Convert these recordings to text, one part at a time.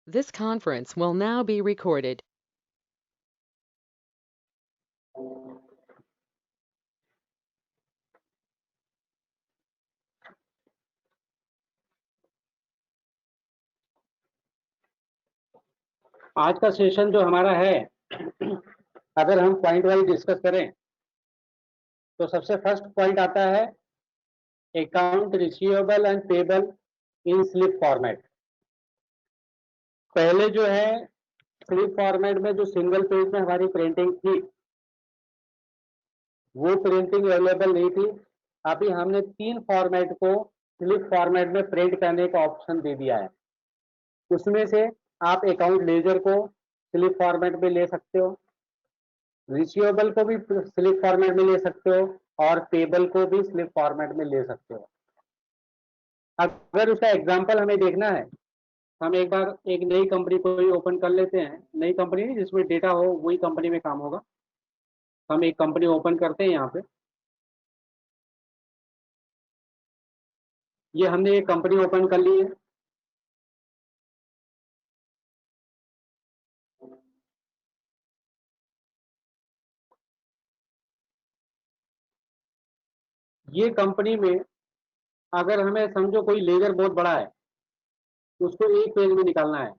This conference will now be recorded. आज का session जो हमारा है, अगर हम पॉइंट वाइज डिस्कस करें तो सबसे फर्स्ट पॉइंट आता है account receivable and payable in slip format. पहले जो है स्लिप फॉर्मेट में जो सिंगल पेज में हमारी प्रिंटिंग थी वो प्रिंटिंग अवेलेबल नहीं थी। अभी हमने 3 फॉर्मेट को स्लिप फॉर्मेट में प्रिंट करने का ऑप्शन दे दिया है। उसमें से आप अकाउंट लेजर को स्लिप फॉर्मेट में ले सकते हो, रिसीवेबल को भी स्लिप फॉर्मेट में ले सकते हो और पेबल को भी स्लिप फॉर्मेट में ले सकते हो। अगर उसका एग्जांपल हमें देखना है, हम एक बार एक नई कंपनी को ही ओपन कर लेते हैं। नई कंपनी नहीं, जिसमें डेटा हो वही कंपनी में काम होगा। हम एक कंपनी ओपन करते हैं। यहाँ पे ये हमने एक कंपनी ओपन कर ली है। ये कंपनी में अगर हमें समझो कोई लेजर बहुत बड़ा है, उसको एक पेज में निकालना है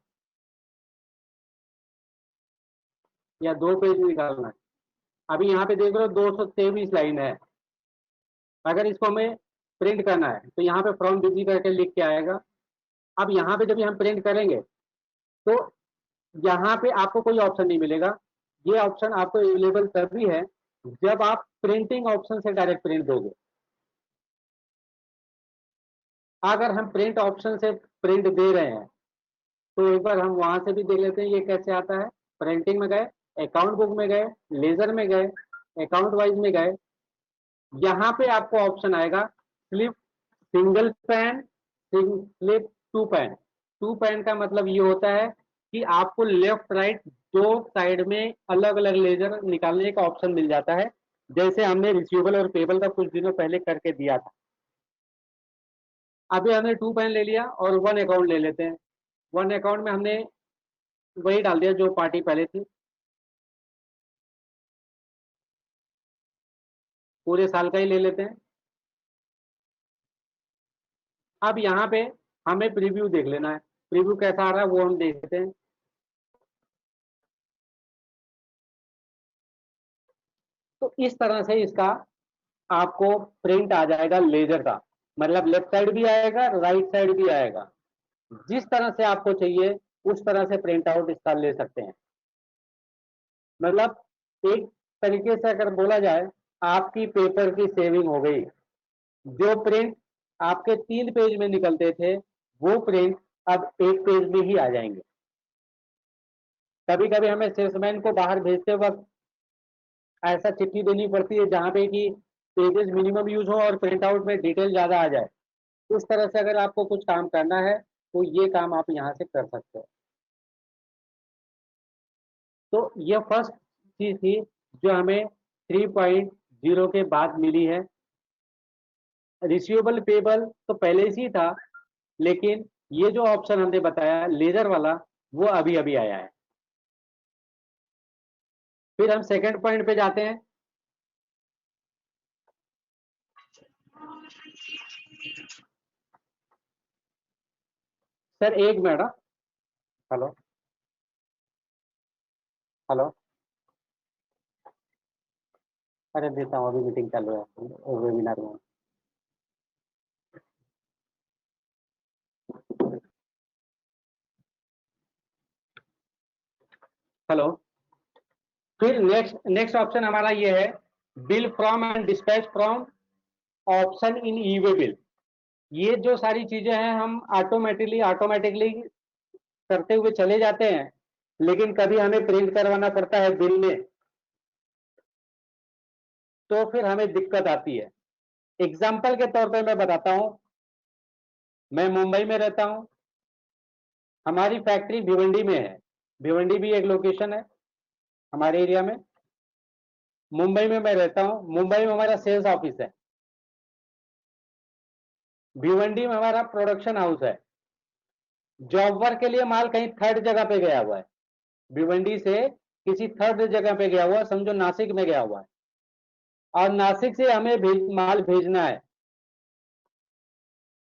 या 2 पेज में निकालना है। अभी यहाँ पे देख रहे हो 223 लाइन है। अगर इसको हमें प्रिंट करना है तो यहाँ पे फ्रॉम बिजी करके लिख के आएगा। अब यहाँ पे जब हम प्रिंट करेंगे तो यहाँ पे आपको कोई ऑप्शन नहीं मिलेगा। ये ऑप्शन आपको अवेलेबल तभी है जब आप प्रिंटिंग ऑप्शन से डायरेक्ट प्रिंट दोगे। अगर हम प्रिंट ऑप्शन से प्रिंट दे रहे हैं तो एक बार हम वहां से भी देख लेते हैं ये कैसे आता है। प्रिंटिंग में गए, अकाउंट बुक में गए, लेजर में गए, अकाउंट वाइज में गए। यहाँ पे आपको ऑप्शन आएगा slip single pan, slip two pan. Two pan का मतलब ये होता है कि आपको लेफ्ट राइट दो साइड में अलग अलग लेजर निकालने का ऑप्शन मिल जाता है, जैसे हमने रिसीवेबल और पेबल का कुछ दिनों पहले करके दिया था। अभी हमने टू पैन ले लिया और वन अकाउंट ले लेते हैं। वन अकाउंट में हमने वही डाल दिया जो पार्टी पहले थी। पूरे साल का ही ले लेते हैं। अब यहाँ पे हमें प्रीव्यू देख लेना है। प्रीव्यू कैसा आ रहा है वो हम देखते हैं। तो इस तरह से इसका आपको प्रिंट आ जाएगा लेजर का, मतलब लेफ्ट साइड भी आएगा, राइट साइड भी आएगा। जिस तरह से आपको चाहिए उस तरह से प्रिंट आउट इसका ले सकते हैं। मतलब एक तरीके से अगर बोला जाए, आपकी पेपर की सेविंग हो गई। जो प्रिंट आपके 3 पेज में निकलते थे वो प्रिंट अब एक पेज में ही आ जाएंगे। कभी कभी हमें सेल्समैन को बाहर भेजते वक्त ऐसा चिट्ठी देनी पड़ती है जहां पे कि पेजेस मिनिमम यूज हो और प्रिंट आउट में डिटेल ज्यादा आ जाए। उस तरह से अगर आपको कुछ काम करना है तो ये काम आप यहाँ से कर सकते हो। तो ये फर्स्ट चीज थी जो हमें 3.0 के बाद मिली है। रिसीवेबल पेबल तो पहले से ही था, लेकिन ये जो ऑप्शन हमने बताया लेजर वाला वो अभी अभी आया है। फिर हम सेकंड पॉइंट पे जाते हैं। सर एक मिनट। Hello hello. अरे देता हूँ, अभी मीटिंग चालू है वेबिनार में। हेलो। फिर नेक्स्ट नेक्स्ट ऑप्शन हमारा ये है bill from and dispatch from option in E way bill. ये जो सारी चीजें हैं हम ऑटोमेटिकली करते हुए चले जाते हैं, लेकिन कभी हमें प्रिंट करवाना पड़ता है बिल में तो फिर हमें दिक्कत आती है। एग्जाम्पल के तौर पे मैं बताता हूं। मैं मुंबई में रहता हूं, हमारी फैक्ट्री भिवंडी में है। भिवंडी भी एक लोकेशन है हमारे एरिया में। मुंबई में मैं रहता हूं, मुंबई में हमारा सेल्स ऑफिस है। भिवंडी में हमारा प्रोडक्शन हाउस है। जॉब वर्क के लिए माल कहीं थर्ड जगह पे गया हुआ है, भिवंडी से किसी थर्ड जगह पे गया हुआ है, समझो नासिक में गया हुआ है, और नासिक से हमें माल भेजना है,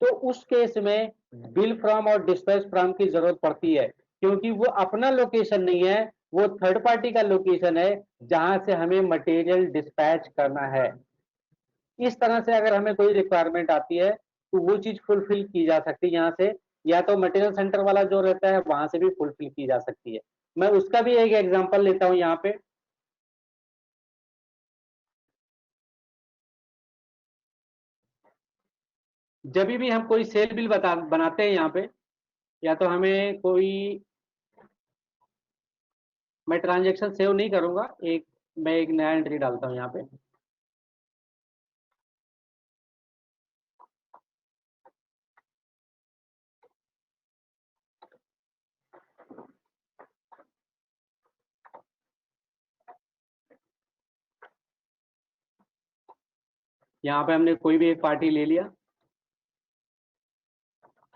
तो उस केस में बिल फ्रॉम और डिस्पैच फ्रॉम की जरूरत पड़ती है, क्योंकि वो अपना लोकेशन नहीं है, वो थर्ड पार्टी का लोकेशन है जहां से हमें मटेरियल डिस्पैच करना है। इस तरह से अगर हमें कोई रिक्वायरमेंट आती है तो वो चीज फुलफिल की जा सकती है यहाँ से, या तो मटेरियल सेंटर वाला जो रहता है वहां से भी फुलफिल की जा सकती है। मैं उसका भी एक एग्जांपल लेता हूं यहाँ पे। जब भी हम कोई सेल बिल बनाते हैं यहाँ पे, या तो हमें कोई, मैं ट्रांजेक्शन सेव नहीं करूंगा, मैं एक नया एंट्री डालता हूँ यहाँ पे। यहाँ पे हमने कोई भी एक पार्टी ले लिया,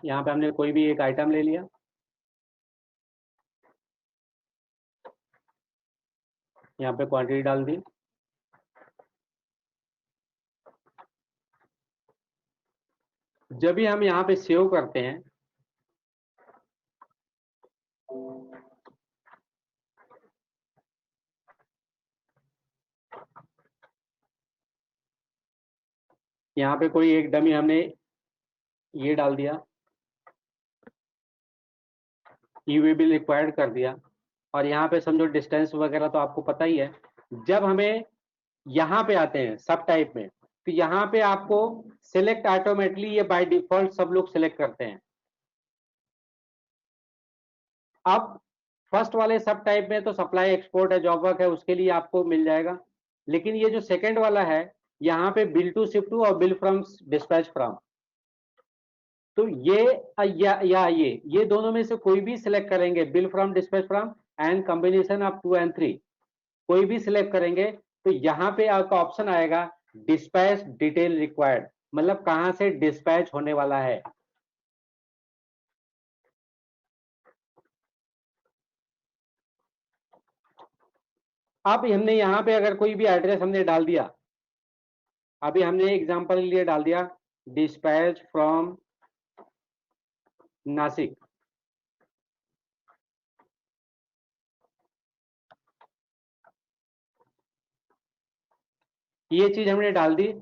यहाँ पे हमने कोई भी एक आइटम ले लिया, यहाँ पे क्वांटिटी डाल दी। जब भी हम यहाँ पे सेव करते हैं, यहाँ पे कोई एक डमी हमने ये डाल दिया, ईवी बिल रिक्वायर्ड कर दिया, और यहाँ पे समझो डिस्टेंस वगैरह तो आपको पता ही है। जब हमें यहाँ पे आते हैं सब टाइप में, तो यहाँ पे आपको सिलेक्ट ऑटोमेटिकली, ये बाय डिफॉल्ट सब लोग सिलेक्ट करते हैं। अब फर्स्ट वाले सब टाइप में तो सप्लाई एक्सपोर्ट है, जॉब वर्क है, उसके लिए आपको मिल जाएगा। लेकिन ये जो सेकंड वाला है, यहाँ पे बिल टू शिप टू और बिल फ्रॉम डिस्पैच फ्रॉम, तो ये ये दोनों में से कोई भी सिलेक्ट करेंगे, bill from dispatch from and combination of 2 और 3, कोई भी सिलेक्ट करेंगे तो यहाँ पे आपका ऑप्शन आएगा डिस्पैच डिटेल रिक्वायर्ड, मतलब कहां से डिस्पैच होने वाला है। अब हमने यहाँ पे अगर कोई भी एड्रेस हमने डाल दिया, अभी हमने एग्जांपल के लिए डाल दिया डिस्पैच फ्रॉम नासिक, ये चीज हमने डाल दी।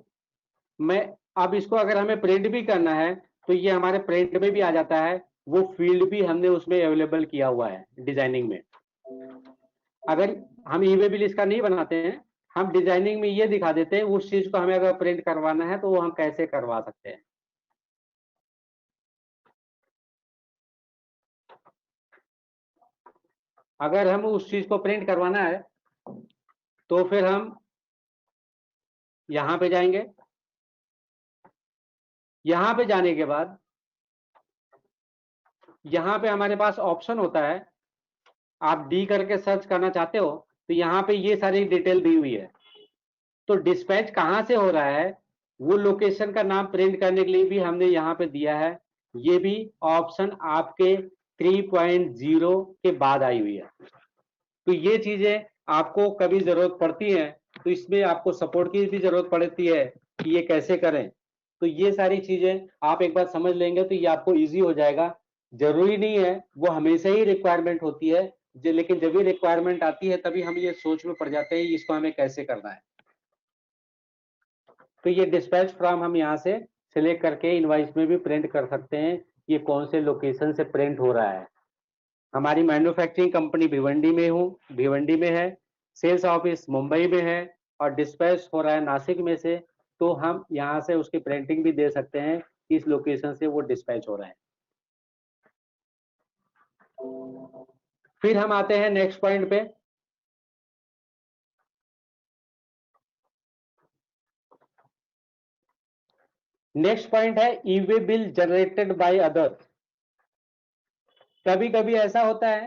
मैं अब इसको अगर हमें प्रिंट भी करना है तो ये हमारे प्रिंट में भी आ जाता है, वो फील्ड भी हमने उसमें अवेलेबल किया हुआ है डिजाइनिंग में। अगर हम ई-वे बिल इसका नहीं बनाते हैं, हम डिजाइनिंग में ये दिखा देते हैं, उस चीज को हमें अगर प्रिंट करवाना है तो वो हम कैसे करवा सकते हैं। अगर हम उस चीज को प्रिंट करवाना है तो फिर हम यहां पे जाएंगे, यहां पे जाने के बाद यहां पे हमारे पास ऑप्शन होता है, आप डी करके सर्च करना चाहते हो तो यहाँ पे ये सारी डिटेल दी हुई है। तो डिस्पैच कहां से हो रहा है, वो लोकेशन का नाम प्रिंट करने के लिए भी हमने यहाँ पे दिया है। ये भी ऑप्शन आपके 3.0 के बाद आई हुई है। तो ये चीजें आपको कभी जरूरत पड़ती है तो इसमें आपको सपोर्ट की भी जरूरत पड़ती है कि ये कैसे करें। तो ये सारी चीजें आप एक बार समझ लेंगे तो ये आपको इजी हो जाएगा। जरूरी नहीं है वो हमेशा ही रिक्वायरमेंट होती है, लेकिन जब भी रिक्वायरमेंट आती है तभी हम ये सोच में पड़ जाते हैं इसको हमें कैसे करना है। तो ये डिस्पैच फ्रॉम हम यहाँ से सिलेक्ट करके इनवाइस में भी प्रिंट कर सकते हैं, ये कौन से लोकेशन से प्रिंट हो रहा है। हमारी मैन्युफैक्चरिंग कंपनी भिवंडी में है, सेल्स ऑफिस मुंबई में है, और डिस्पैच हो रहा है नासिक में से, तो हम यहाँ से उसकी प्रिंटिंग भी दे सकते हैं इस लोकेशन से वो डिस्पैच हो रहा है। फिर हम आते हैं नेक्स्ट पॉइंट पे। नेक्स्ट पॉइंट है e-way bill generated by other. कभी कभी ऐसा होता है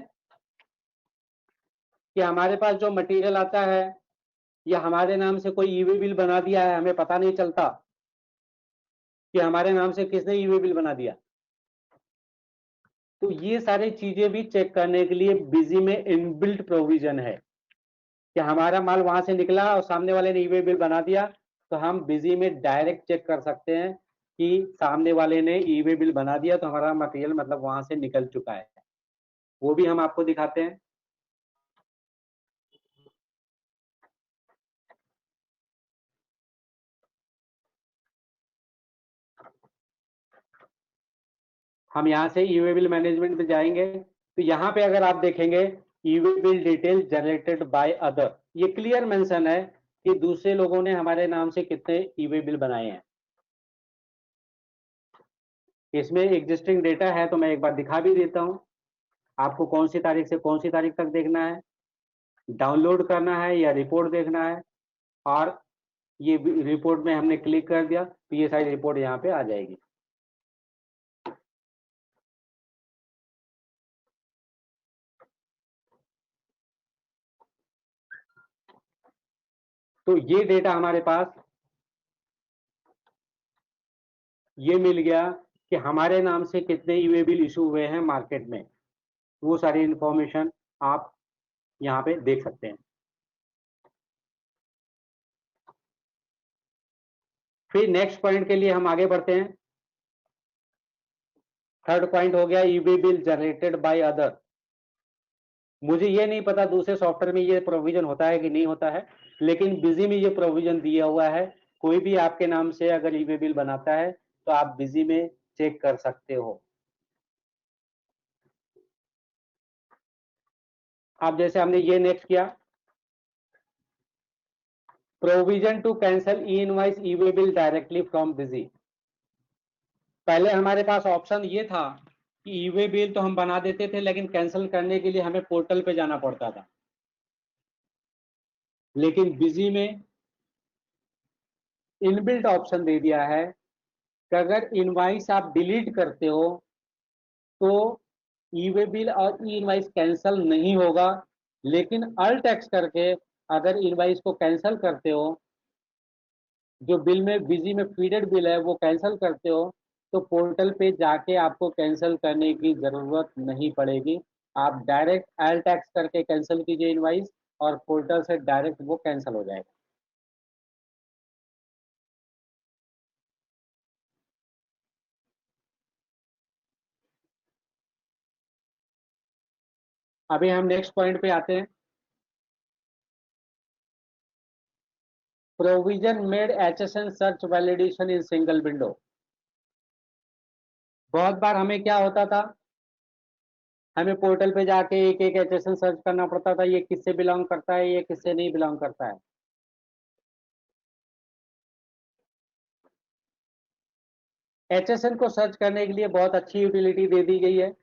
कि हमारे पास जो मटेरियल आता है या हमारे नाम से कोई ई-वे बिल बना दिया है, हमें पता नहीं चलता कि हमारे नाम से किसने ई-वे बिल बना दिया। तो ये सारी चीजें भी चेक करने के लिए बिजी में इनबिल्ट प्रोविजन है कि हमारा माल वहां से निकला और सामने वाले ने ई वे बिल बना दिया, तो हम बिजी में डायरेक्ट चेक कर सकते हैं कि सामने वाले ने ई वे बिल बना दिया तो हमारा मटेरियल मतलब वहां से निकल चुका है। वो भी हम आपको दिखाते हैं। हम यहाँ से ई वे बिल मैनेजमेंट पे जाएंगे, तो यहाँ पे अगर आप देखेंगे e way bill detail generated by other, ये क्लियर मेंशन है कि दूसरे लोगों ने हमारे नाम से कितने ई वे बिल बनाए हैं। इसमें एग्जिस्टिंग डेटा है तो मैं एक बार दिखा भी देता हूँ आपको, कौन सी तारीख से कौन सी तारीख तक देखना है, डाउनलोड करना है या रिपोर्ट देखना है। और ये रिपोर्ट में हमने क्लिक कर दिया तो ये सारी रिपोर्ट यहाँ पे आ जाएगी। तो ये डेटा हमारे पास ये मिल गया कि हमारे नाम से कितने ई वे बिल इशू हुए हैं मार्केट में, वो सारी इंफॉर्मेशन आप यहाँ पे देख सकते हैं। फिर नेक्स्ट पॉइंट के लिए हम आगे बढ़ते हैं। थर्ड पॉइंट हो गया e way bill generated by other. मुझे ये नहीं पता दूसरे सॉफ्टवेयर में ये प्रोविजन होता है कि नहीं होता है, लेकिन बिजी में ये प्रोविजन दिया हुआ है। कोई भी आपके नाम से अगर ई वे बिल बनाता है तो आप बिजी में चेक कर सकते हो। अब जैसे हमने ये नेक्स्ट किया, provision to cancel e invoice e way bill directly from busy. पहले हमारे पास ऑप्शन ये था कि ई वे बिल तो हम बना देते थे, लेकिन कैंसिल करने के लिए हमें पोर्टल पे जाना पड़ता था। लेकिन बिजी में इनबिल्ट ऑप्शन दे दिया है कि अगर इनवाइस आप डिलीट करते हो तो ई वे बिल और ई इनवाइस कैंसिल नहीं होगा, लेकिन अल्ट एक्स करके अगर इनवाइस को कैंसिल करते हो, जो बिल में बिजी में फीडेड बिल है वो कैंसिल करते हो, तो पोर्टल पे जाके आपको कैंसिल करने की जरूरत नहीं पड़ेगी। आप डायरेक्ट अल्ट एक्स करके कैंसिल कीजिए इनवाइस और पोर्टल से डायरेक्ट वो कैंसिल हो जाएगा। अभी हम नेक्स्ट पॉइंट पे आते हैं। Provision made HSN search validation in single window. बहुत बार हमें क्या होता था, हमें पोर्टल पे जाके एक एक एचएसएन सर्च करना पड़ता था, ये किससे बिलोंग करता है, ये किससे नहीं बिलोंग करता है। एचएसएन को सर्च करने के लिए बहुत अच्छी यूटिलिटी दे दी गई है,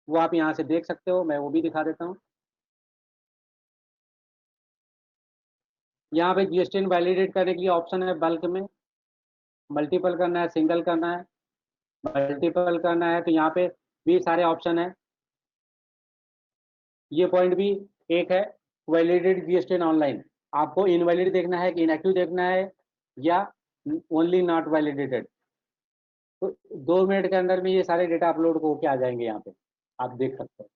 वो आप यहाँ से देख सकते हो, मैं वो भी दिखा देता हूँ। यहाँ पे जीएसटीएन वैलिडेट करने के लिए ऑप्शन है बल्क में, मल्टीपल करना है, सिंगल करना है। मल्टीपल करना है तो यहाँ पे भी सारे ऑप्शन है। ये पॉइंट भी एक है, वैलिडेट जीएसटीएन ऑनलाइन। आपको इनवैलिड देखना है कि इनएक्टिव देखना है या ओनली नॉट वैलिडेटेड। तो 2 मिनट के अंदर में ये सारे डेटा अपलोड होके आ जाएंगे, यहाँ पे आप देख सकते हो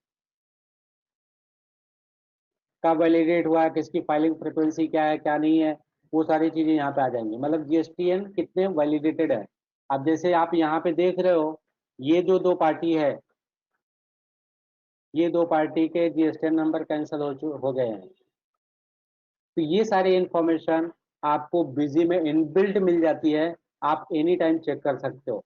कब वैलिडेट हुआ है, किसकी फाइलिंग फ्रिक्वेंसी क्या है क्या नहीं है, वो सारी चीजें यहाँ पे आ जाएंगी, मतलब जीएसटीएन कितने वैलिडेटेड है। अब जैसे आप यहाँ पे देख रहे हो, ये जो दो पार्टी है, ये दो पार्टी के जीएसटीएन नंबर कैंसिल हो गए हैं। तो ये सारी इंफॉर्मेशन आपको बिजी में इनबिल्ट मिल जाती है, आप एनी टाइम चेक कर सकते हो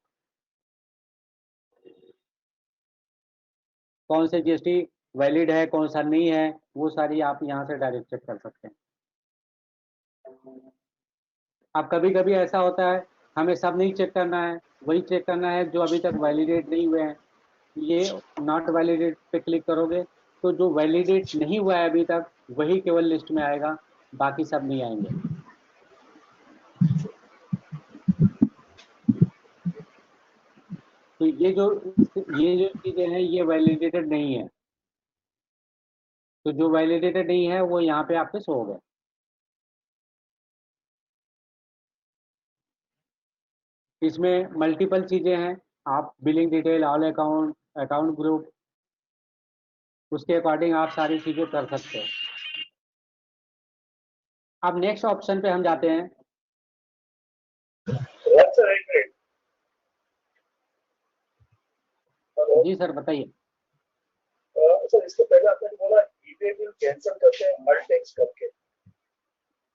कौन से जीएसटी वैलिड है कौन सा नहीं है, वो सारी आप यहाँ से डायरेक्ट चेक कर सकते हैं। अब कभी कभी ऐसा होता है हमें सब नहीं चेक करना है, वही चेक करना है जो अभी तक वैलिडेट नहीं हुए हैं। ये नॉट वैलिडेट पे क्लिक करोगे तो जो वैलिडेट नहीं हुआ है अभी तक वही केवल लिस्ट में आएगा, बाकी सब नहीं आएंगे। तो ये जो चीजें हैं ये वैलिडेटेड नहीं है, तो जो वैलिडेटेड नहीं है वो यहाँ पे आपके शो हो गए। इसमें मल्टीपल चीजें हैं, आप billing detail, all account, account group, उसके अकॉर्डिंग आप सारी चीजें कर सकते हो। अब नेक्स्ट ऑप्शन पे हम जाते हैं। जी सर बताइए। सर इसके पहले आपने बोला ईबे बिल कैंसिल करते हैं अल्ट टेक्स करके।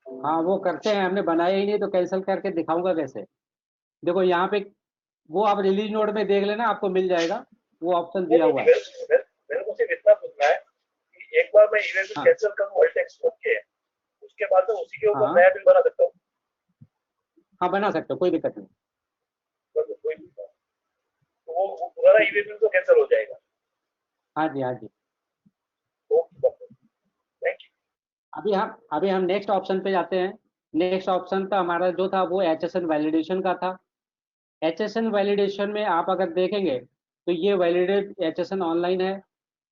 हाँ वो करते हैं, हमने बनाया ही नहीं तो कैंसिल करके दिखाऊंगा कैसे। देखो यहाँ पे वो आप रिलीज नोट में देख लेना, आपको मिल जाएगा, वो ऑप्शन दिया हुआ है। मेरे को सिर्फ इतना पूछना है कि एक बार मैं ईबे बिल कैंसिल करूं अल्ट टेक्स करके, उसके बाद में उसी के ऊपर नया बिल बना सकता हूँ? हाँ बना सकते हो, कोई दिक्कत नहीं। तो वो पुराना ईबे बिल तो कैंसिल हो जाएगा? हाँ जी हाँ जी। Thank you. अभी हम नेक्स्ट ऑप्शन पे जाते हैं। नेक्स्ट ऑप्शन का हमारा जो था वो HSN वैलिडेशन का था। HSN वैलिडेशन में आप अगर देखेंगे तो ये वैलिडेट HSN ऑनलाइन है।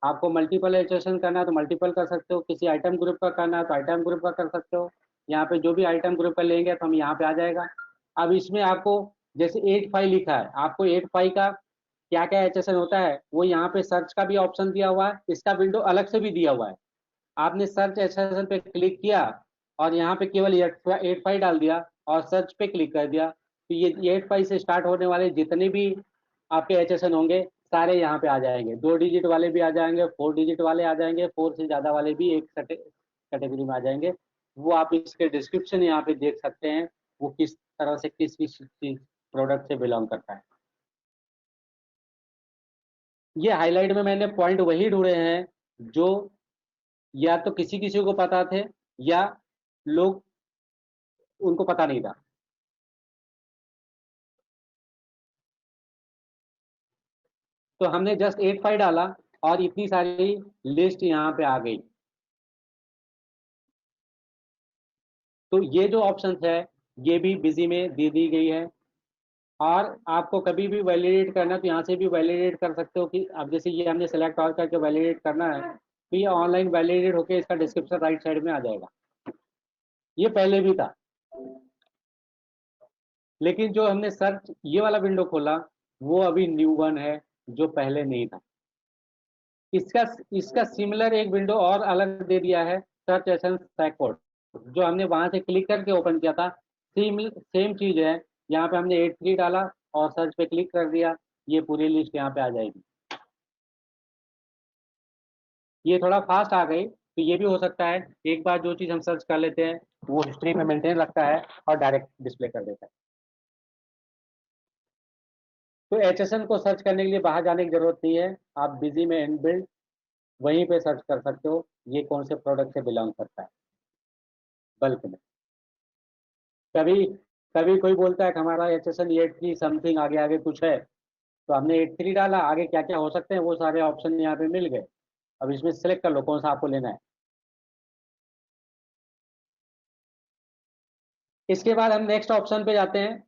आपको मल्टीपल HSN करना है तो मल्टीपल कर सकते हो, किसी आइटम ग्रुप का करना है तो आइटम ग्रुप का कर सकते हो। यहाँ पे जो भी आइटम ग्रुप का लेंगे तो हम यहाँ पे आ जाएगा। अब इसमें आपको जैसे 8 फाइव लिखा है, आपको 8 फाइव का क्या क्या HSN होता है वो यहाँ पे सर्च का भी ऑप्शन दिया हुआ है, इसका विंडो अलग से भी दिया हुआ है। आपने सर्च HSN पे क्लिक किया और यहाँ पे केवल 8 फाइव डाल दिया और सर्च पे क्लिक कर दिया, तो ये 8 फाइव से स्टार्ट होने वाले जितने भी आपके HSN होंगे सारे यहाँ पे आ जाएंगे। 2 डिजिट वाले भी आ जाएंगे, 4 डिजिट वाले आ जाएंगे, 4 से ज़्यादा वाले भी एक कैटेगरी में आ जाएंगे। वो आप इसके डिस्क्रिप्शन यहाँ पे देख सकते हैं, वो किस तरह से किस किस प्रोडक्ट से बिलोंग करता है। ये हाईलाइट में मैंने पॉइंट वही ढूंढे हैं जो या तो किसी किसी को पता थे या लोग उनको पता नहीं था। तो हमने जस्ट 8 फाइव डाला और इतनी सारी लिस्ट यहाँ पे आ गई। तो ये जो ऑप्शन है ये भी बिजी में दे दी गई है। और आपको कभी भी वैलिडेट करना है तो यहाँ से भी वैलिडेट कर सकते हो कि अब जैसे ये हमने सेलेक्ट ऑल करके वैलिडेट करना है तो ये ऑनलाइन वैलिडेट होकर इसका डिस्क्रिप्शन राइट साइड में आ जाएगा। ये पहले भी था, लेकिन जो हमने सर्च ये वाला विंडो खोला वो अभी न्यू वन है जो पहले नहीं था। इसका इसका सिमिलर एक विंडो और अलग दे दिया है, सर्च एशन सैकॉर्ड, जो हमने वहां से क्लिक करके ओपन किया था। सेम चीज है, यहाँ पे हमने 8 3 डाला और सर्च पे क्लिक कर दिया, ये पूरी लिस्ट यहाँ पे आ जाएगी। ये थोड़ा फास्ट आ गई तो ये भी हो सकता है एक बार जो चीज हम सर्च कर लेते हैं वो हिस्ट्री में मेंटेन रखता है और डायरेक्ट डिस्प्ले कर देता है। तो HSN को सर्च करने के लिए बाहर जाने की जरूरत नहीं है, आप बिजी में इनबिल्ट वहीं पे सर्च कर सकते हो ये कौन से प्रोडक्ट से बिलोंग करता है बल्क में। कभी कभी कोई बोलता है कि हमारा HSN 8 3 समथिंग आगे आगे कुछ है, तो हमने 8 3 डाला, आगे क्या क्या हो सकते हैं वो सारे ऑप्शन यहाँ पे मिल गए। अब इसमें सेलेक्ट कर लो कौन सा आपको लेना है। इसके बाद हम नेक्स्ट ऑप्शन पे जाते हैं,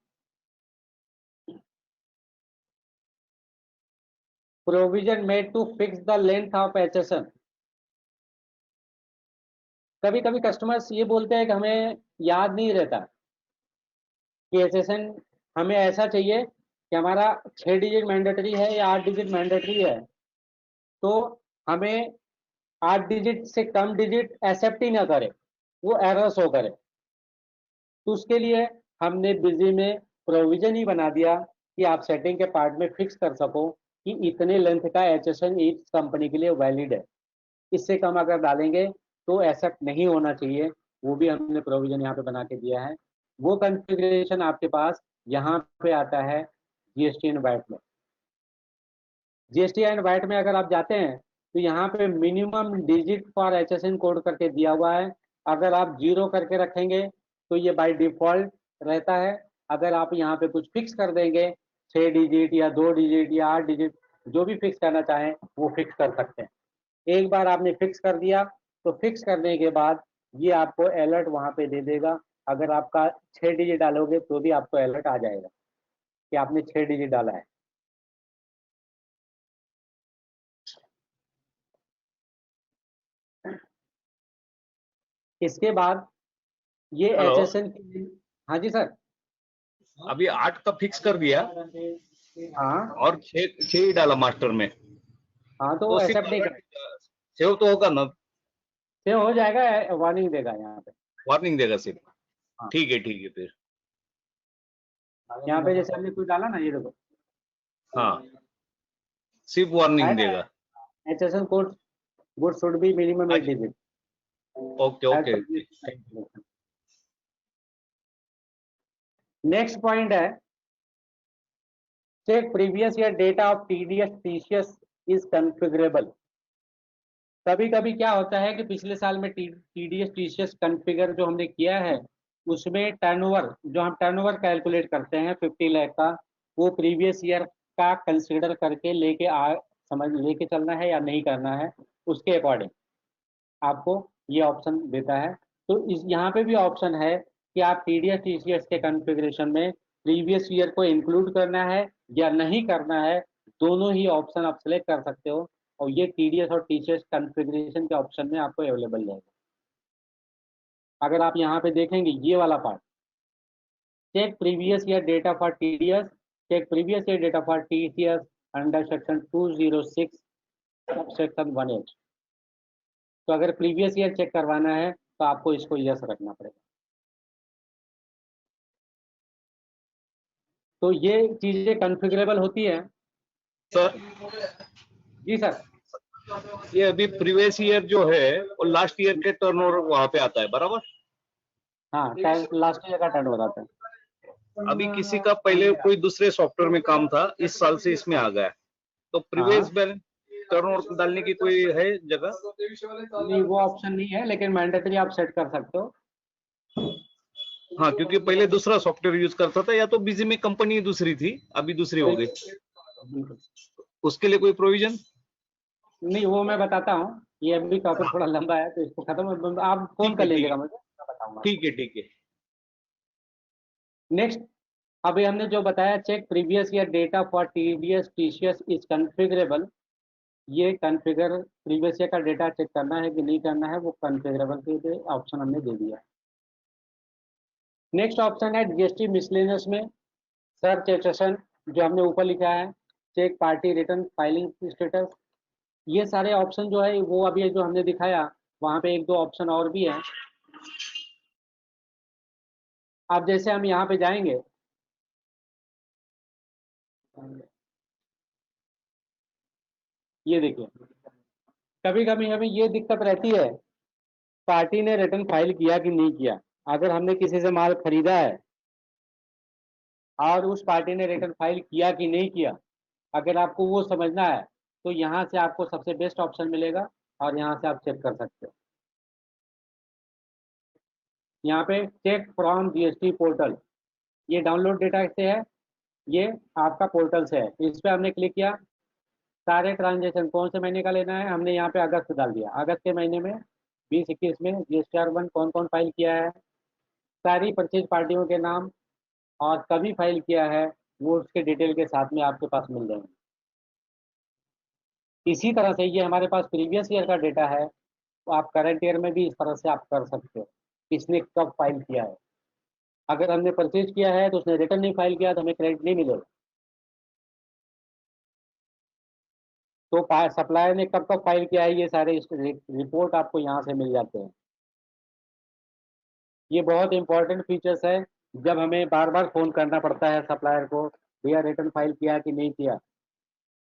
provision made to fix the length of HSN। कभी कभी कस्टमर्स ये बोलते हैं कि हमें याद नहीं रहता कि HSN हमें ऐसा चाहिए कि हमारा 6 डिजिट मैंडेटरी है या 8 डिजिट मैंडेटरी है, तो हमें 8 डिजिट से कम डिजिट एक्सेप्ट ही ना करे, वो एरर शो करे। तो उसके लिए हमने बिजी में प्रोविजन ही बना दिया कि आप सेटिंग के पार्ट में फिक्स कर सको कि इतने लेंथ का HSN इस कंपनी के लिए वैलिड है। इससे कम अगर डालेंगे तो एक्सेप्ट नहीं होना चाहिए, वो भी हमने प्रोविजन यहाँ पे बना के दिया है। वो कॉन्फ़िगरेशन आपके पास यहाँ पे आता है GST एंड वैट में। GST एंड वैट में अगर आप जाते हैं तो यहाँ पे minimum digit for HSN code करके दिया हुआ है। अगर आप 0 करके रखेंगे तो ये बाय डिफॉल्ट रहता है। अगर आप यहाँ पे कुछ फिक्स कर देंगे 6 डिजिट या 2 डिजिट या 8 डिजिट, जो भी फिक्स करना चाहें वो फिक्स कर सकते हैं। एक बार आपने फिक्स कर दिया तो फिक्स करने के बाद ये आपको अलर्ट वहां पे दे देगा। अगर आपका 6 डिजिट डालोगे तो भी आपको अलर्ट आ जाएगा कि आपने 6 डिजिट डाला है। इसके बाद ये हेलो, HSN की, हाँ जी सर। अभी 8 का फिक्स कर दिया हाँ और 6 ही डाला मास्टर में। हाँ तो तो एक्सेप्ट नहीं कर, सेव तो होगा ना, सेव हो जाएगा, वार्निंग देगा यहाँ पे। वार्निंग देगा सिर्फ। हाँ। ठीक है फिर। यहाँ पे जैसे हमने कुछ डाला ना, ये देखो हाँ, सिर्फ वार्निंग आएगा, देगा। HSN code good should be minimum 8 digit okay as okay. पर। नेक्स्ट पॉइंट है, check previous year data of TDS TCS is configurable. कभी कभी क्या होता है कि पिछले साल में TDS TCS कॉन्फ़िगर जो हमने किया है, उसमें टर्नओवर, जो हम टर्नओवर कैलकुलेट करते हैं 50 लाख का, वो प्रीवियस ईयर का कंसीडर करके लेके चलना है या नहीं करना है, उसके अकॉर्डिंग आपको ये ऑप्शन देता है। तो इस यहाँ पे भी ऑप्शन है कि आप TDS TCS के कॉन्फ़िगरेशन में प्रीवियस ईयर को इंक्लूड करना है या नहीं करना है, दोनों ही ऑप्शन आप सेलेक्ट कर सकते हो, और ये TDS और TCS कॉन्फ़िगरेशन के ऑप्शन में आपको अवेलेबल रहेगा। अगर आप यहाँ पे देखेंगे ये वाला part, check previous year data for TDS, check previous year data for TCS under section 206 sub section 18। तो अगर प्रीवियस ईयर चेक करवाना है तो आपको इसको यस रखना पड़ेगा। तो ये चीजें कॉन्फ़िगरेबल होती है। सर, जी सर। ये अभी प्रीवियस ईयर जो है वो लास्ट ईयर के टर्नओवर वहां पे आता है, बराबर। हाँ, लास्ट ईयर का टर्न हो जाता है। अभी किसी का पहले कोई दूसरे सॉफ्टवेयर में काम था, इस साल से इसमें आ गया, तो प्रीवियस बैलेंस टर्नओवर डालने की कोई है जगह? नहीं, वो ऑप्शन नहीं है, लेकिन मैंडेटरी आप सेट कर सकते हो। हाँ, क्योंकि पहले दूसरा सॉफ्टवेयर यूज करता था, या तो बिजी में कंपनी दूसरी थी, अभी दूसरी हो गई, बिल्कुल। उसके लिए कोई प्रोविजन? नहीं, वो मैं बताता हूँ, ये अभी टॉपिक थोड़ा लंबा है तो इसको खत्म, आप फोन कर लीजिएगा मुझे, मैं बताऊंगा। ठीक है। नेक्स्ट, अभी हमने जो बताया, check previous year data for TDS TCS is configurable, ये कॉन्फ़िगर प्रीवियस ईयर का डेटा चेक करना है कि नहीं करना है, वो कॉन्फ़िगरेबल के ऑप्शन हमने दे दिया। नेक्स्ट ऑप्शन है GST मिसलेनियस में सर्च एक्सेशन, जो हमने ऊपर लिखा है, check party return filing status, ये सारे ऑप्शन जो है वो अभी जो हमने दिखाया, वहाँ पे एक दो ऑप्शन और भी है। अब जैसे हम यहाँ पे जाएंगे, ये देखिए, कभी कभी हमें ये दिक्कत रहती है, पार्टी ने रिटर्न फाइल किया कि नहीं किया। अगर हमने किसी से माल खरीदा है और उस पार्टी ने रिटर्न फाइल किया कि नहीं किया, अगर आपको वो समझना है तो यहाँ से आपको सबसे बेस्ट ऑप्शन मिलेगा और यहाँ से आप चेक कर सकते हो। यहाँ पे चेक फ्रॉम GST पोर्टल, ये डाउनलोड डेटा से है, ये आपका पोर्टल से है। इस पर हमने क्लिक किया, सारे ट्रांजेक्शन कौन से महीने का लेना है, हमने यहाँ पे अगस्त डाल दिया, अगस्त के महीने में 2021 में GSTR1 कौन कौन फाइल किया है, सारी परचेज पार्टियों के नाम और कभी फाइल किया है, वो उसके डिटेल के साथ में आपके पास मिल जाएंगे। इसी तरह से ये हमारे पास प्रीवियस ईयर का डेटा है, तो आप करंट ईयर में भी इस तरह से आप कर सकते हो, किसने कब फाइल किया है। अगर हमने परचेज किया है तो उसने रिटर्न नहीं फाइल किया तो हमें क्रेडिट नहीं मिलेगा। तो सप्लायर ने कब कब फाइल किया है, ये सारे रिपोर्ट आपको यहाँ से मिल जाते हैं। ये बहुत इंपॉर्टेंट फीचर्स है, जब हमें बार बार फोन करना पड़ता है सप्लायर को, भैया रिटर्न फाइल किया कि नहीं किया,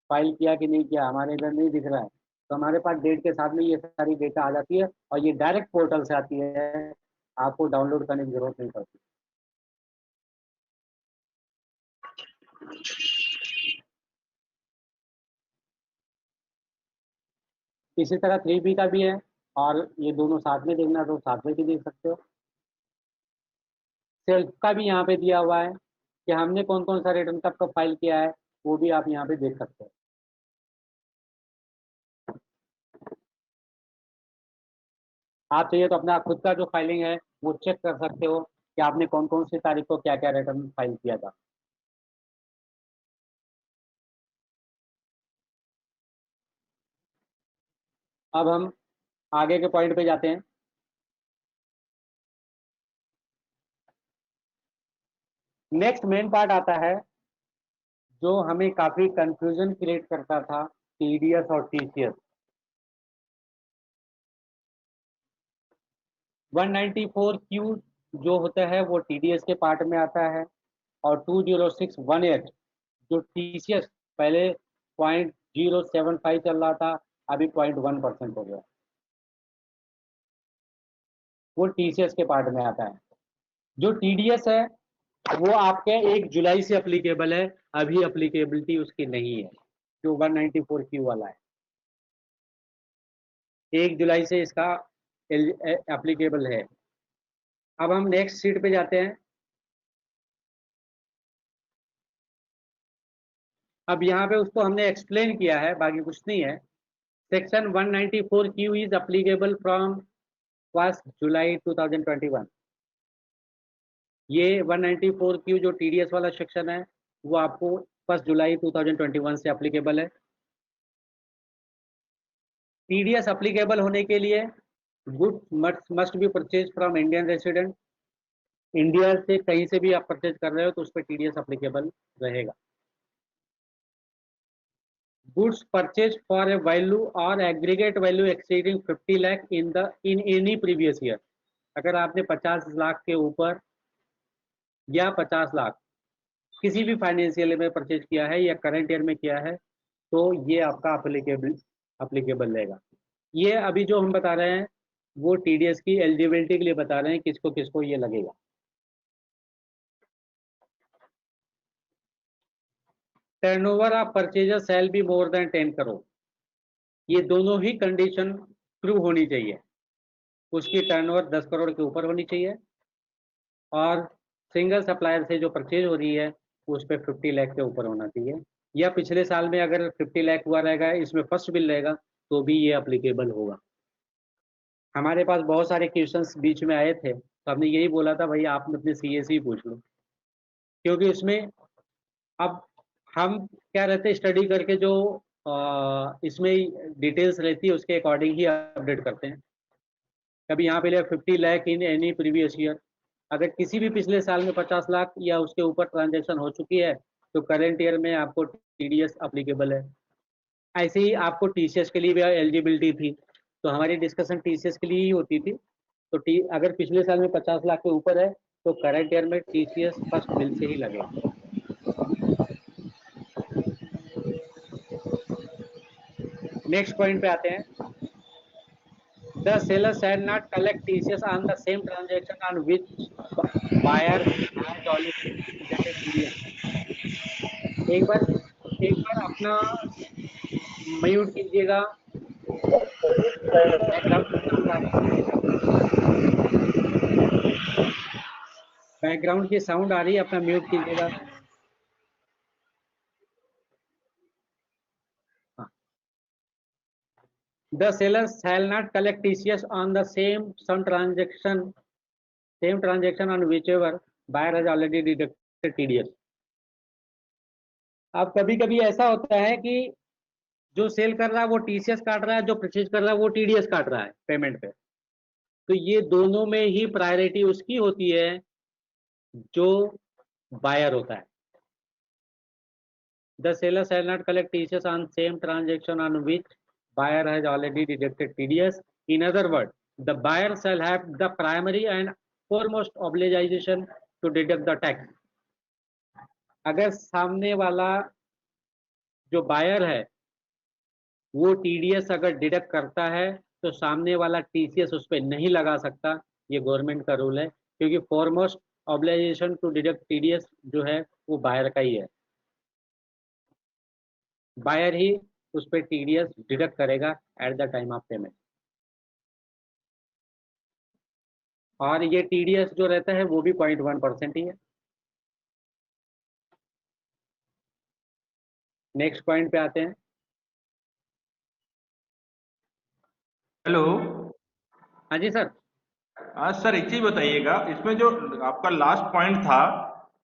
फाइल किया कि नहीं किया, हमारे इधर नहीं दिख रहा है, तो हमारे पास डेट के साथ में ये सारी डेटा आ जाती है और ये डायरेक्ट पोर्टल से आती है, आपको डाउनलोड करने की जरूरत नहीं पड़ती। इसी तरह 3B का भी है, और ये दोनों साथ में देखना तो साथ में भी देख सकते हो। सेल्फ का भी यहाँ पे दिया हुआ है कि हमने कौन कौन सा रिटर्न कब कब फाइल किया है, वो भी आप यहाँ पे देख सकते हो। आप चाहिए तो अपना खुद का जो फाइलिंग है वो चेक कर सकते हो कि आपने कौन कौन सी तारीख को क्या क्या रिटर्न फाइल किया था। अब हम आगे के पॉइंट पे जाते हैं। नेक्स्ट मेन पार्ट आता है जो हमें काफी कंफ्यूजन क्रिएट करता था टीडीएस और टीसीएस। 194Q जो होता है वो टीडीएस के पार्ट में आता है, और 20618 जो टीसीएस पहले 0.075 चल रहा था, अभी 0.1% हो गया, वो टीसीएस के पार्ट में आता है। जो टीडीएस है वो आपके 1 जुलाई से अप्लीकेबल है, अभी अप्लीकेबिलिटी उसकी नहीं है, जो 194Q वाला है 1 जुलाई से इसका एप्लीकेबल है। अब हम नेक्स्ट शीट पे जाते हैं। अब यहाँ पे उसको हमने एक्सप्लेन किया है, बाकी कुछ नहीं है। Section 194Q is applicable from 1 जुलाई 2021। ये 194Q जो टीडीएस वाला सेक्शन है वो आपको 1 जुलाई 2021 से अप्लीकेबल है। टीडीएस अप्लीकेबल होने के लिए good must be purchase from Indian resident. India से कहीं से भी आप परचेज कर रहे हो तो उस पर टीडीएस अप्लीकेबल रहेगा। Goods purchase for a value और aggregate value exceeding 50 lakh in any previous year. अगर आपने 50 लाख के ऊपर या 50 लाख किसी भी फाइनेंशियल में परचेज किया है या करंट ईयर में किया है तो ये आपका अप्लीकेबल रहेगा। ये अभी जो हम बता रहे हैं वो टीडीएस की एलिजिबिलिटी के लिए बता रहे हैं, किसको किसको ये लगेगा। Turnover of purchaser shall be more than 10 crore. ये दोनों ही कंडीशन ट्रू होनी चाहिए। उसकी टर्नओवर 10 करोड़ के ऊपर होनी चाहिए और सिंगल सप्लायर से जो परचेज हो रही है उस पर 50 लाख के ऊपर होना चाहिए, या पिछले साल में अगर 50 लाख हुआ रहेगा, इसमें फर्स्ट बिल रहेगा तो भी ये अप्लीकेबल होगा। हमारे पास बहुत सारे क्वेश्चंस बीच में आए थे तो हमने यही बोला था भाई आप अपने सीएसई पूछ लो, क्योंकि इसमें अब हम क्या रहते स्टडी करके जो इसमें डिटेल्स रहती है उसके अकॉर्डिंग ही अपडेट करते हैं। कभी यहाँ पे 50 lakh in any previous year, अगर किसी भी पिछले साल में 50 लाख या उसके ऊपर ट्रांजैक्शन हो चुकी है तो करंट ईयर में आपको टीडीएस अप्लीकेबल है। ऐसे ही आपको टीसीएस के लिए भी एलिजिबिलिटी थी, तो हमारी डिस्कशन टीसीएस के लिए ही होती थी। तो अगर पिछले साल में 50 लाख के ऊपर है तो करंट ईयर में टीसीएस फर्स्ट बिल से ही लगेगा। नेक्स्ट पॉइंट पे आते हैं। The seller shall not collect TCS on the same transaction on which buyer has already deducted TDS। एक बार अपना म्यूट कीजिएगा, बैकग्राउंड की साउंड आ रही है, अपना म्यूट कीजिएगा। The seller shall not collect TCS on the same transaction on whichever buyer has already deducted TDS। अब कभी कभी ऐसा होता है कि जो सेल कर रहा है वो टीसीएस काट रहा है, जो परचेज कर रहा है वो टीडीएस काट रहा है पेमेंट पे, तो ये दोनों में ही प्रायोरिटी उसकी होती है जो बायर होता है। The seller shall not collect TCS on same transaction on which buyer has already deducted TDS। In other words, the buyer shall have the primary and foremost obligation to deduct the tax। अगर सामने वाला जो buyer है वो TDS अगर deduct करता है तो सामने वाला टीसीएस उस पर नहीं लगा सकता, ये गवर्नमेंट का रूल है, क्योंकि foremost obligation to deduct TDS जो है वो बायर का ही है। बायर ही उस पर टीडीएस डिडक्ट करेगा eight the time of payment, और ये टीडीएस जो रहता है वो भी 0.1% ही है। नेक्स्ट पॉइंट पे आते हैं। हेलो। हाँ जी सर। हाँ सर, एक चीज बताइएगा, इसमें जो आपका लास्ट पॉइंट था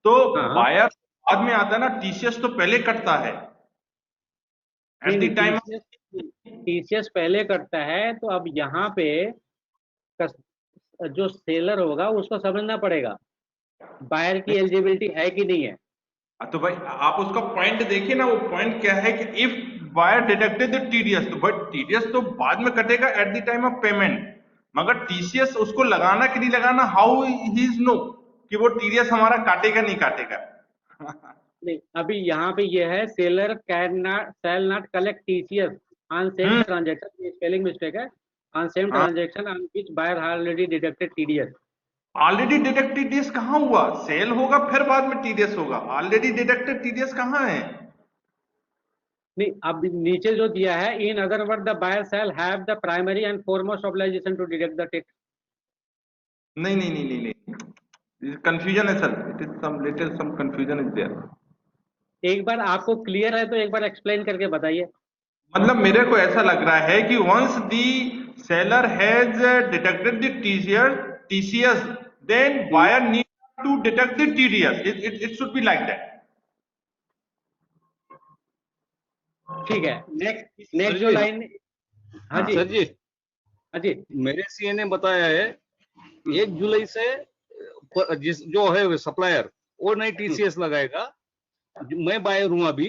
तो हाँ। बायर बाद में आता है ना, टीसीएस तो पहले कटता है एट द टाइम। टीसीएस पहले कटता है, तो अब यहाँ पे जो सेलर होगा उसको समझना पड़ेगा बायर की एलिजिबिलिटी है कि नहीं है। तो भाई आप उसका पॉइंट देखिए ना, वो पॉइंट क्या है कि if buyer deducted the TDS, तो बट टीडीएस तो बाद में कटेगा at the time of payment, मगर टीसीएस उसको लगाना कि नहीं लगाना, हाउ ही इज नो कि वो टीडीएस हमारा काटेगा नहीं काटेगा। नहीं, अभी यहाँ पे ये है seller shall not collect TCS on same transaction, ये स्पेलिंग मिस्टेक है, on same transaction on which buyer already deducted TDS. Already deducted TDS कहाँ हुआ, सेल होगा फिर बाद में टीडीएस होगा, ऑलरेडी डिडक्टेड टीडीएस कहाँ है? नहीं, अब नीचे जो दिया है, in other word the buyer shall have the primary and foremost obligation to deduct the tax. नहीं नहीं नहीं नहीं नहीं, कंफ्यूजन है sir, it is some little some confusion is there. एक बार आपको क्लियर है तो एक बार एक्सप्लेन करके बताइए। मतलब मेरे को ऐसा लग रहा है कि once the seller has deducted the TCS then buyer need to deduct the TDS, it should be like that. ठीक है, नेक्स्ट जो लाइन। हाँ जी सर जी, हाँ जी, मेरे सीए ने बताया है 1 जुलाई से जो है सप्लायर वो नई टीसीएस लगाएगा, मैं बायर हूं अभी,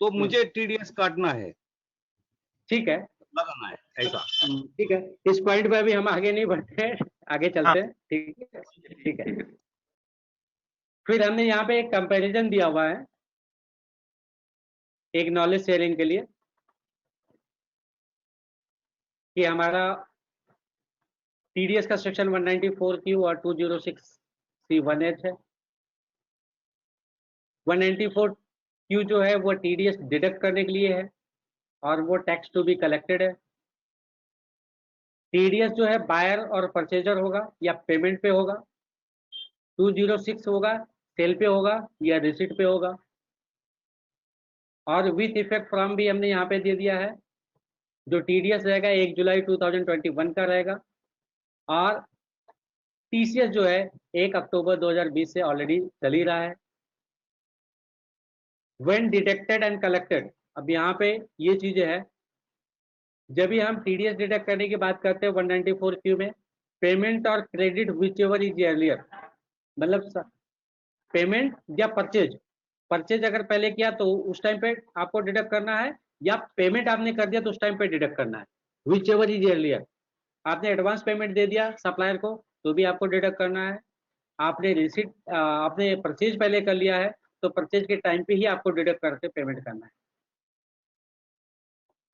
तो मुझे टीडीएस काटना है, ठीक है, लगाना है ऐसा। ठीक है, इस पॉइंट पे अभी हम आगे नहीं बढ़ते हैं, आगे चलते हैं। ठीक है, ठीक है। फिर हमने यहाँ पे एक कंपैरिजन दिया हुआ है एक नॉलेज शेयरिंग के लिए कि हमारा टीडीएस का सेक्शन 194Q और 206C1H है। 194Q जो है वो टीडीएस डिडक्ट करने के लिए है और वो टैक्स टू बी कलेक्टेड है। टीडीएस जो है बायर और परचेजर होगा या पेमेंट पे होगा। 206 होगा सेल पे होगा या रिसीट पे होगा। और विथ इफेक्ट फ्रॉम भी हमने यहाँ पे दे दिया है। जो टीडीएस रहेगा 1 जुलाई 2021 का रहेगा और टीसीएस जो है 1 अक्टूबर 2020 से ऑलरेडी चल ही रहा है। व्हेन डिटेक्टेड एंड कलेक्टेड, अब यहाँ पे ये चीजें हैं, जब भी हम टीडीएस डिटेक्ट करने की बात करते हैं 194Q में, पेमेंट और credit which ever is earlier, मतलब पेमेंट या परचेज अगर पहले किया तो उस टाइम पे आपको डिडक्ट करना है, या पेमेंट आपने कर दिया तो उस टाइम पे डिडक्ट करना है। विच एवर इज अर्लियर, आपने एडवांस पेमेंट दे दिया सप्लायर को तो भी आपको डिडक्ट करना है। आपने रिसीट आपने परचेज पहले कर लिया है तो परचेज के टाइम पे ही आपको डिडक्ट करके पेमेंट करना है।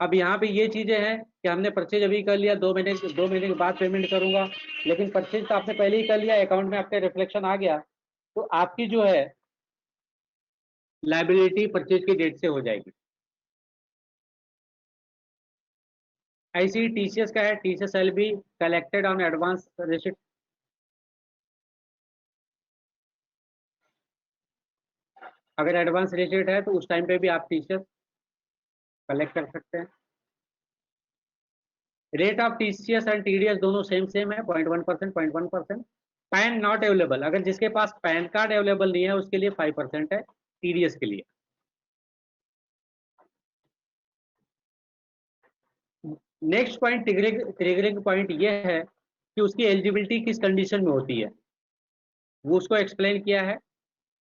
अब यहाँ पे ये चीजें हैं कि हमने परचेज अभी कर लिया, 2 महीने के बाद पेमेंट करूंगा, लेकिन परचेज तो आपने पहले ही कर लिया, अकाउंट में आपके रिफ्लेक्शन आ गया, तो आपकी जो है लायबिलिटी परचेज की डेट से हो जाएगी। ऐसे ही टीसीएस का है, TCS will be collected on advance receipt. अगर एडवांस रिसीट है तो उस टाइम पे भी आप टीसीएस कलेक्ट कर सकते हैं। Rate of TCS and TDS दोनों सेम है, 0.1%। पैन नॉट अवेलेबल, अगर जिसके पास पैन कार्ड अवेलेबल नहीं है उसके लिए 5% है टीडीएस के लिए। नेक्स्ट पॉइंट ट्रिगरिंग पॉइंट ये है कि उसकी एलिजिबिलिटी किस कंडीशन में होती है, वो उसको एक्सप्लेन किया है।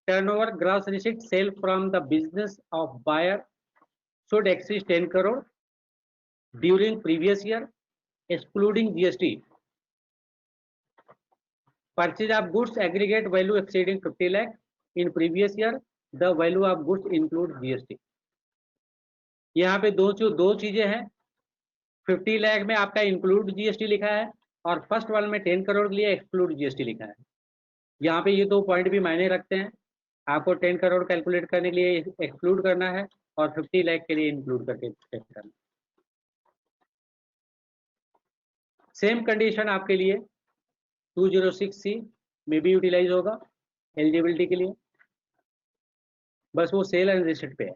Turnover gross receipt sale from the business of buyer should exceed 10 crore during previous year excluding GST. Purchase of goods aggregate value exceeding 50 lakh in previous year, the value of goods include GST. यहाँ पे दो चीजें हैं, 50 लाख में आपका include GST लिखा है और फर्स्ट वाले में 10 करोड़ के लिए एक्सक्लूड जीएसटी लिखा है। यहाँ पे ये 2 पॉइंट भी मायने रखते हैं, आपको 10 करोड़ कैलकुलेट करने के लिए एक्सक्लूड करना है और 50 लाख के लिए इंक्लूड करके चेक करना। सेम कंडीशन आपके लिए 206C में भी यूटिलाइज होगा एलिजिबिलिटी के लिए, बस वो सेल एंड रिसीट पे है।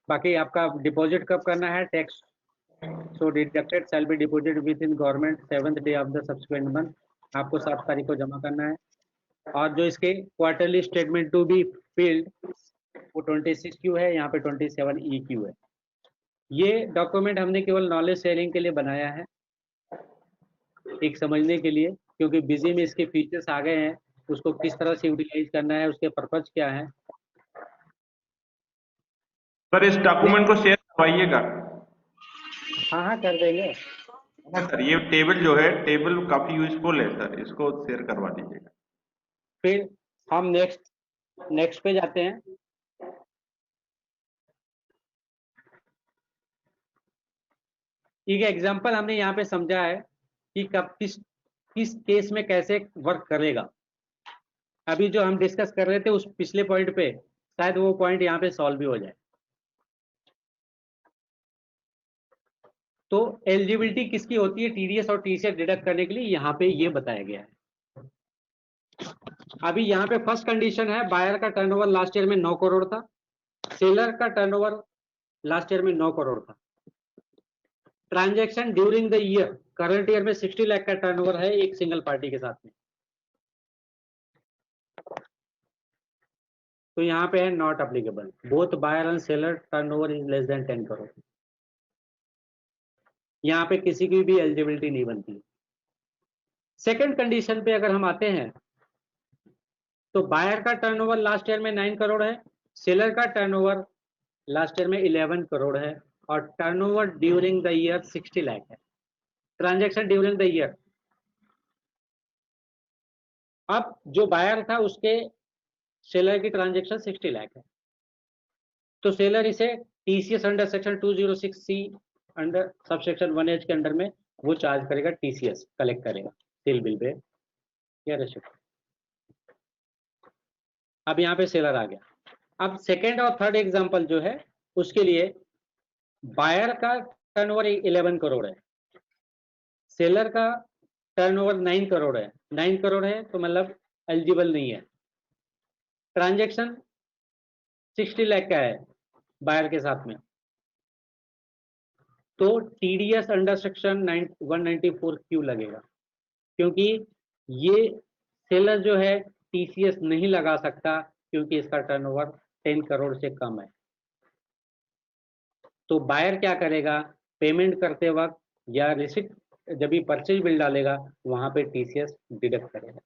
बाकी आपका डिपॉजिट कब करना है, tax so deducted shall be deposit with in government 7th day of the subsequent month, आपको 7 तारीख को जमा करना है। और जो इसके quarterly statement to be filed वो 26Q है, यहाँ पे 27EQ है। ये डॉक्यूमेंट हमने केवल नॉलेज शेयरिंग के लिए बनाया है, एक समझने के लिए, क्योंकि बिजी में इसके फीचर्स आ गए हैं उसको किस तरह से यूटिलाइज करना है, उसके पर्पज क्या है। सर इस डॉक्यूमेंट को शेयर करवाइएगा। हाँ हाँ कर देंगे। हाँ सर, ये टेबल जो है, टेबल काफी यूजफुल है सर, इसको शेयर करवा दीजिएगा। फिर हम नेक्स्ट पे जाते हैं। एक एग्जांपल हमने यहाँ पे समझा है कि कब किस केस में कैसे वर्क करेगा। अभी जो हम डिस्कस कर रहे थे उस पिछले पॉइंट पे शायद वो पॉइंट यहाँ पे सॉल्व भी हो जाए। तो एलिजिबिलिटी किसकी होती है टीडीएस और टीसीएस डिडक्ट करने के लिए, यहाँ पे ये बताया गया है। अभी यहाँ पे फर्स्ट कंडीशन है, बायर का टर्नओवर लास्ट ईयर में 9 करोड़ था, सेलर का टर्नओवर लास्ट ईयर में 9 करोड़ था। Transaction during the year current year में 60 लाख का टर्नओवर है एक सिंगल पार्टी के साथ में, तो यहाँ पे है not applicable. Both buyer and seller turnover is less than 10 crore. यहाँ पे किसी की भी एलिजिबिलिटी नहीं बनती। सेकंड कंडीशन पे अगर हम आते हैं तो बायर का टर्नओवर लास्ट ईयर में 9 करोड़ है, सेलर का टर्नओवर लास्ट ईयर में 11 करोड़ है और turnover during the year 60 lakh है। ट्रांजैक्शन ड्यूरिंग द ईयर, अब जो बायर था उसके सेलर की ट्रांजैक्शन 60 लाख है, तो सेलर इसे TCS under section 206C under subsection 1H के अंडर में वो चार्ज करेगा, टीसीएस कलेक्ट करेगा सेल बिल पे या रिसिप्ट। अब यहाँ पे सेलर आ गया। अब सेकेंड और थर्ड एग्जांपल जो है उसके लिए बायर का टर्नओवर 11 करोड़ है, सेलर का टर्नओवर 9 करोड़ है। 9 करोड़ है तो मतलब एलिजिबल नहीं है। ट्रांजैक्शन 60 लाख का है बायर के साथ में, तो टीडीएस अंडर सेक्शन 194Q लगेगा, क्योंकि ये सेलर जो है टीसीएस नहीं लगा सकता क्योंकि इसका टर्नओवर 10 करोड़ से कम है। तो बायर क्या करेगा, पेमेंट करते वक्त या रिसिप्ट जब भी परचेज बिल डालेगा वहां पे टीसीएस डिडक्ट करेगा।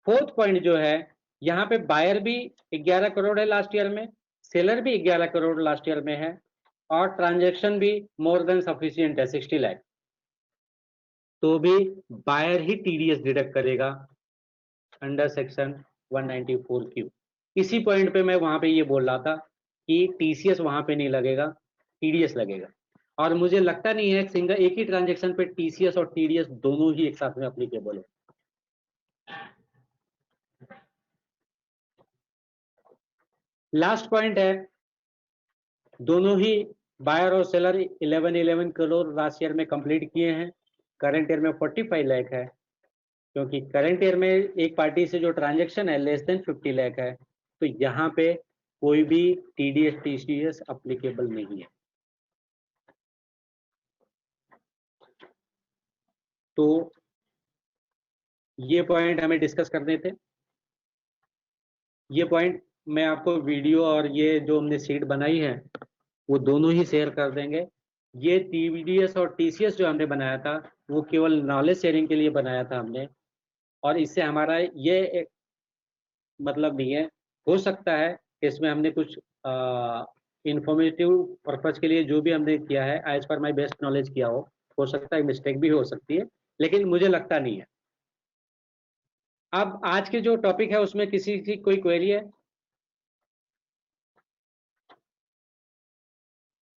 फोर्थ पॉइंट जो है, यहाँ पे बायर भी 11 करोड़ है लास्ट ईयर में, सेलर भी 11 करोड़ लास्ट ईयर में है और ट्रांजैक्शन भी मोर देन सफिशिएंट है 60 लाख, तो भी बायर ही टीडीएस डिडक्ट करेगा अंडर सेक्शन 194Q। इसी पॉइंट पे मैं वहां पे ये बोल रहा था कि टीसीएस वहां पे नहीं लगेगा, टीडीएस लगेगा। और मुझे लगता नहीं है सिंगल एक ही ट्रांजैक्शन पे टीसीएस और टीडीएस दोनों ही एक साथ में अप्लीकेबल है। लास्ट पॉइंट है, दोनों ही बायर और सेलर 11 करोड़ लास्ट ईयर में कंप्लीट किए हैं, करंट ईयर में 45 लाख है, क्योंकि करंट ईयर में एक पार्टी से जो ट्रांजैक्शन है लेस देन 50 लाख है, तो यहाँ पे कोई भी टीडीएस टीसीएस अप्लीकेबल नहीं है। तो ये पॉइंट हमें डिस्कस करने थे। ये पॉइंट मैं आपको वीडियो और ये जो हमने शीट बनाई है वो दोनों ही शेयर कर देंगे। ये टीडीएस और टीसीएस जो हमने बनाया था वो केवल नॉलेज शेयरिंग के लिए बनाया था हमने, और इससे हमारा ये एक मतलब नहीं है। हो सकता है कि इसमें हमने कुछ इंफॉर्मेटिव पर्पज के लिए जो भी हमने किया है as per my best knowledge किया हो सकता है मिस्टेक भी हो सकती है, लेकिन मुझे लगता नहीं है। अब आज के जो टॉपिक है उसमें किसी की कोई क्वेरी है?